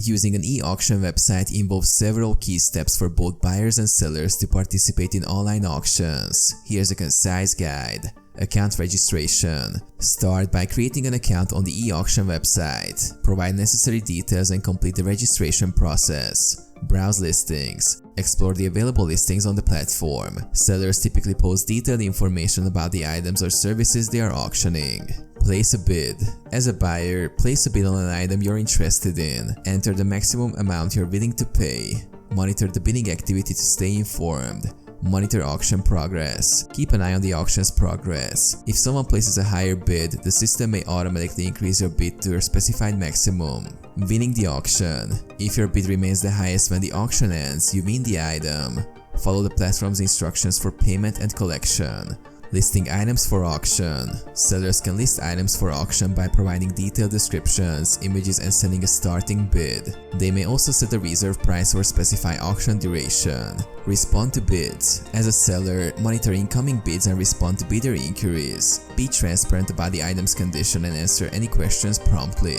Using an e-auction website involves several key steps for both buyers and sellers to participate in online auctions. Here's a concise guide. Account registration. Start by creating an account on the e-auction website. Provide necessary details and complete the registration process. Browse listings. Explore the available listings on the platform. Sellers typically post detailed information about the items or services they are auctioning. Place a bid. As a buyer, place a bid on an item you're interested in. Enter the maximum amount you're willing to pay. Monitor the bidding activity to stay informed. Monitor auction progress. Keep an eye on the auction's progress. If someone places a higher bid, the system may automatically increase your bid to your specified maximum. Winning the auction. If your bid remains the highest when the auction ends, you win the item. Follow the platform's instructions for payment and collection. Listing items for auction. Sellers can list items for auction by providing detailed descriptions, images, and setting a starting bid. They may also set a reserve price or specify auction duration. Respond to bids. As a seller, monitor incoming bids and respond to bidder inquiries. Be transparent about the item's condition and answer any questions promptly.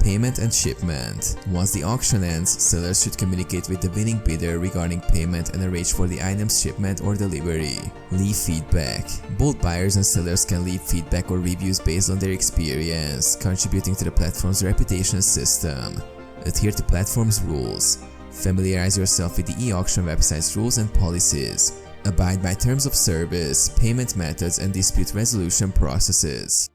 Payment and shipment. Once the auction ends, sellers should communicate with the winning bidder regarding payment and arrange for the item's shipment or delivery. Leave feedback. Both buyers and sellers can leave feedback or reviews based on their experience, contributing to the platform's reputation system. Adhere to platform's rules. Familiarize yourself with the e-auction website's rules and policies. Abide by terms of service, payment methods, and dispute resolution processes.